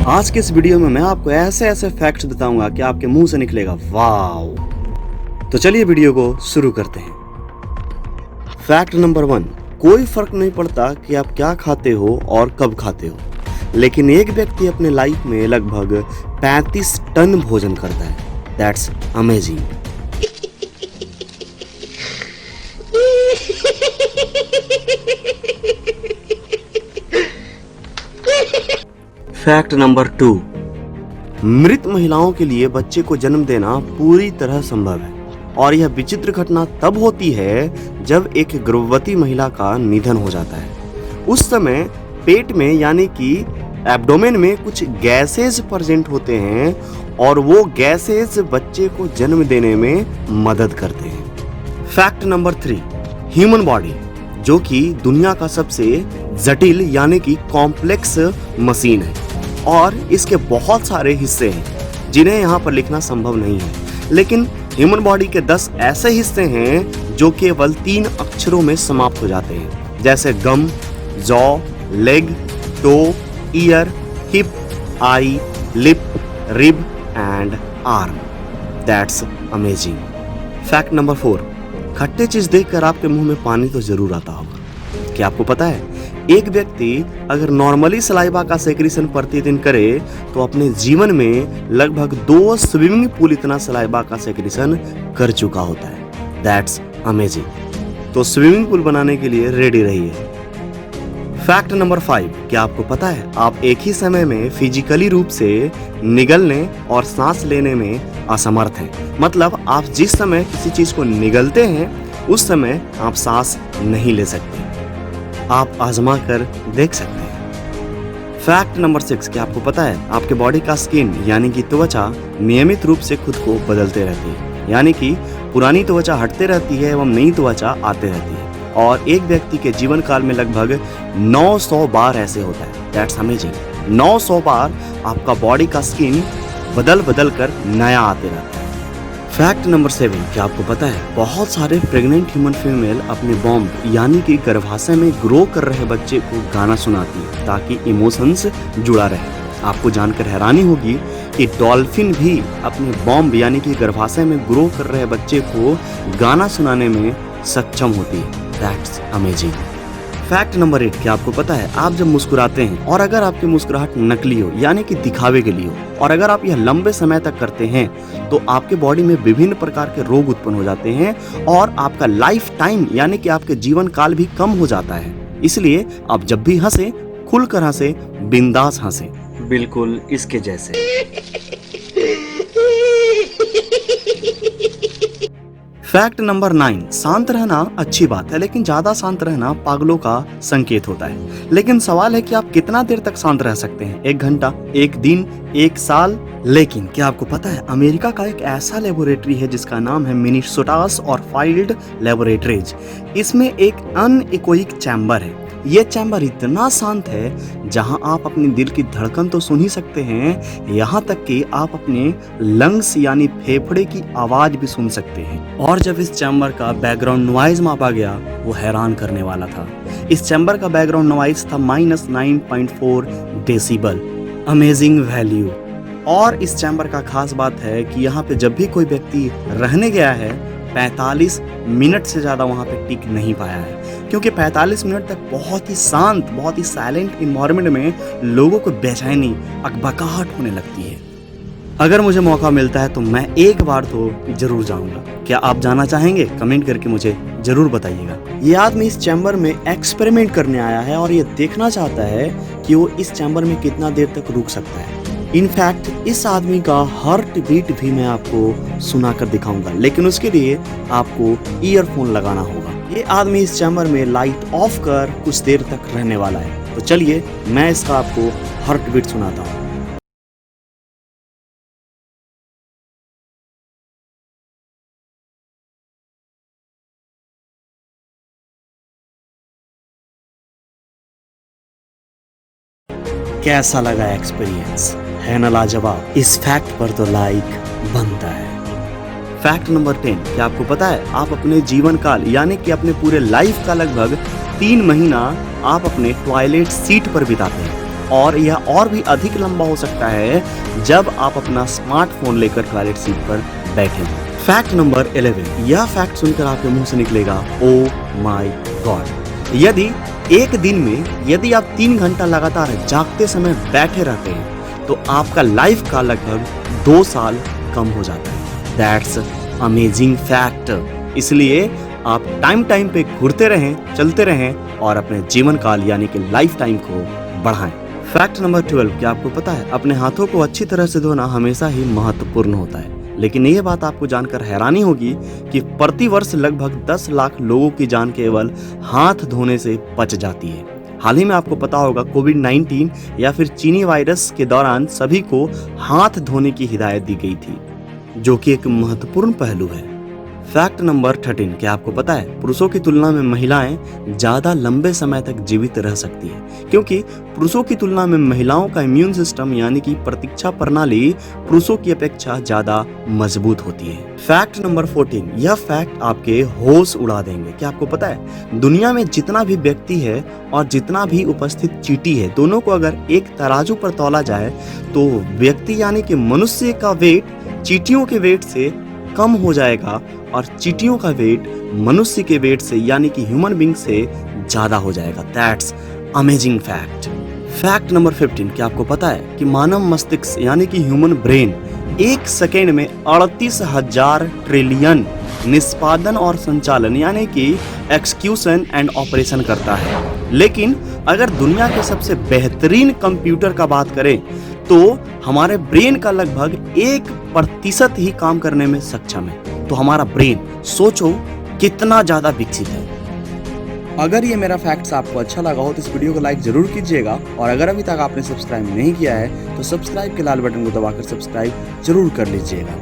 आज के इस वीडियो में मैं आपको ऐसे ऐसे फैक्ट्स बताऊंगा कि आपके मुंह से निकलेगा वाव। तो चलिए वीडियो को शुरू करते हैं। फैक्ट नंबर 1, कोई फर्क नहीं पड़ता कि आप क्या खाते हो और कब खाते हो, लेकिन एक व्यक्ति अपने लाइफ में लगभग 35 टन भोजन करता है। That's amazing. फैक्ट नंबर 2, मृत महिलाओं के लिए बच्चे को जन्म देना पूरी तरह संभव है और यह विचित्र घटना तब होती है जब एक गर्भवती महिला का निधन हो जाता है। उस समय पेट में यानी कि एब्डोमेन में कुछ गैसेज प्रेजेंट होते हैं और वो गैसेज बच्चे को जन्म देने में मदद करते हैं। फैक्ट नंबर 3, ह्यूमन बॉडी जो कि दुनिया का सबसे जटिल यानी कि कॉम्प्लेक्स मशीन है और इसके बहुत सारे हिस्से हैं जिन्हें यहाँ पर लिखना संभव नहीं है, लेकिन ह्यूमन बॉडी के 10 ऐसे हिस्से हैं जो केवल 3 अक्षरों में समाप्त हो जाते हैं, जैसे gum, jaw, leg, toe, ear, hip, eye, lip, rib and arm. That's amazing. Fact number 4, खट्टे चीज देखकर आपके मुंह में पानी तो जरूर आता होगा। क्या आपको पता है एक व्यक्ति अगर नॉर्मली सलाइवा का सेक्रेशन प्रतिदिन करे तो अपने जीवन में लगभग 2 स्विमिंग पूल इतना सलाइवा का सेक्रेशन कर चुका होता है। That's amazing. तो स्विमिंग पूल बनाने के लिए रेडी रहिए। फैक्ट नंबर 5, क्या आपको पता है आप एक ही समय में फिजिकली रूप से निगलने और सांस लेने में असमर्थ हैं। मतलब आप जिस समय किसी चीज को निगलते हैं उस समय आप सांस नहीं ले सकते। आप आजमा कर देख सकते हैं। फैक्ट नंबर 6, क्या आपको पता है आपके बॉडी का स्किन यानी कि त्वचा नियमित रूप से खुद को बदलते रहती है, यानी कि पुरानी त्वचा हटते रहती है एवं नई त्वचा आते रहती है और एक व्यक्ति के जीवन काल में लगभग 900 बार ऐसे होता है। That's amazing. 900 बार आपका बॉडी का स्किन बदल बदल कर नया आते रहता है। फैक्ट नंबर 7, क्या आपको पता है बहुत सारे प्रेग्नेंट ह्यूमन फीमेल अपने बॉम्ब यानी कि गर्भाशय में ग्रो कर रहे बच्चे को गाना सुनाती है ताकि इमोशंस जुड़ा रहे। आपको जानकर हैरानी होगी कि डॉल्फिन भी अपने बॉम्ब यानी कि गर्भाशय में ग्रो कर रहे बच्चे को गाना सुनाने में सक्षम होती है। That's amazing. फैक्ट नंबर 8, क्या आपको पता है आप जब मुस्कुराते हैं और अगर आपकी मुस्कुराहट नकली हो यानी कि दिखावे के लिए हो और अगर आप यह लंबे समय तक करते हैं तो आपके बॉडी में विभिन्न प्रकार के रोग उत्पन्न हो जाते हैं और आपका लाइफ टाइम यानी कि आपके जीवन काल भी कम हो जाता है। इसलिए आप जब भी हंसे खुलकर हंसे, बिंदास हंसे, बिल्कुल इसके जैसे। फैक्ट नंबर 9, शांत रहना अच्छी बात है लेकिन ज्यादा शांत रहना पागलों का संकेत होता है। लेकिन सवाल है कि आप कितना देर तक शांत रह सकते हैं? 1 घंटा, 1 दिन, 1 साल? लेकिन क्या आपको पता है अमेरिका का एक ऐसा लेबोरेटरी है जिसका नाम है मिनेसोटा और फाइल्ड लेबोरेटरीज। इसमें एक अनइकोइक चैम्बर है। यह चैम्बर इतना शांत है जहां आप अपने दिल की धड़कन तो सुन ही सकते हैं, यहाँ तक कि आप अपने लंग्स यानी फेफड़े की आवाज भी सुन सकते हैं। और जब इस चैम्बर का बैकग्राउंड नॉइज मापा गया वो हैरान करने वाला था। इस चैम्बर का बैकग्राउंड नॉइज था -9.4 डेसिबल। Amazing value. और इस चैम्बर का खास बात है कि यहाँ पे जब भी कोई व्यक्ति रहने गया है 45 मिनट से ज़्यादा वहाँ पे टिक नहीं पाया है, क्योंकि 45 मिनट तक बहुत ही शांत, बहुत ही साइलेंट इन्वायरमेंट में लोगों को बेचैनी, अकबकाहट होने लगती है। अगर मुझे मौका मिलता है तो मैं एक बार तो जरूर जाऊंगा। क्या आप जाना चाहेंगे? कमेंट करके मुझे जरूर बताइएगा। ये आदमी इस चैम्बर में एक्सपेरिमेंट करने आया है और ये देखना चाहता है कि वो इस चैम्बर में कितना देर तक रुक सकता है। इनफैक्ट इस आदमी का हार्ट बीट भी मैं आपको सुनाकर दिखाऊंगा, लेकिन उसके लिए आपको ईयरफोन लगाना होगा। ये आदमी इस चैम्बर में लाइट ऑफ कर कुछ देर तक रहने वाला है। तो चलिए मैं इसका आपको हार्ट बीट सुनाता हूँ। कैसा लगा एक्सपीरियंस? है ना लाजवाब? इस फैक्ट पर तो लाइक बनता है। फैक्ट नंबर 10, क्या आपको पता है आप अपने जीवन काल यानी कि अपने पूरे लाइफ का लगभग 3 महीना आप अपने टॉयलेट सीट पर बिताते हैं। और यह और भी अधिक लंबा हो सकता है जब आप अपना स्मार्टफोन लेकर टॉयलेट सीट पर बैठे हो। फैक्ट नंबर 11, यह फैक्ट सुनकर आपके मुंह से निकलेगा ओ माय गॉड। एक दिन में यदि आप 3 घंटा लगातार जागते समय बैठे रहते हैं तो आपका लाइफ का लगभग 2 साल कम हो जाता है। That's amazing fact. इसलिए आप टाइम पे घूरते रहें, चलते रहें और अपने जीवन काल यानी कि लाइफ टाइम को बढ़ाएं। फैक्ट नंबर 12, क्या आपको पता है अपने हाथों को अच्छी तरह से धोना हमेशा ही महत्वपूर्ण होता है। लेकिन यह बात आपको जानकर हैरानी होगी कि प्रति वर्ष लगभग 10 लाख लोगों की जान केवल हाथ धोने से बच जाती है। हाल ही में आपको पता होगा कोविड-19 या फिर चीनी वायरस के दौरान सभी को हाथ धोने की हिदायत दी गई थी, जो कि एक महत्वपूर्ण पहलू है। फैक्ट नंबर 13, क्या आपको पता है पुरुषों की तुलना में महिलाएं ज्यादा लंबे समय तक जीवित रह सकती है, क्योंकि पुरुषों की तुलना में महिलाओं का इम्यून सिस्टम यानी कि प्रतिरक्षा प्रणाली पुरुषों की अपेक्षा ज्यादा मजबूत होती है। फैक्ट नंबर 14, यह फैक्ट आपके होश उड़ा देंगे। क्या आपको पता है दुनिया में जितना भी व्यक्ति है और जितना भी उपस्थित चींटी है, दोनों को अगर एक तराजू पर तौला जाए तो व्यक्ति यानी कि मनुष्य का वेट चींटियों के वेट से कम हो जाएगा और चींटियों का वेट मनुष्य के वेट से यानी कि ह्यूमन बीइंग से ज्यादा हो जाएगा। That's amazing fact. Fact number 15, क्या आपको पता है कि मानव मस्तिष्क यानी कि ह्यूमन ब्रेन 1 सेकेंड में 38,000 ट्रिलियन निष्पादन और संचालन यानी कि एक्सक्यूशन एंड ऑपरेशन करता है। लेकिन अगर दुनिया के सबसे बेहतरीन कंप्यूटर का बात करें तो हमारे ब्रेन का लगभग 1% ही काम करने में सक्षम है। तो हमारा ब्रेन सोचो कितना ज्यादा विकसित है। अगर ये मेरा फैक्ट्स आपको अच्छा लगा हो तो इस वीडियो को लाइक जरूर कीजिएगा और अगर अभी तक आपने सब्सक्राइब नहीं किया है तो सब्सक्राइब के लाल बटन को दबाकर सब्सक्राइब जरूर कर लीजिएगा।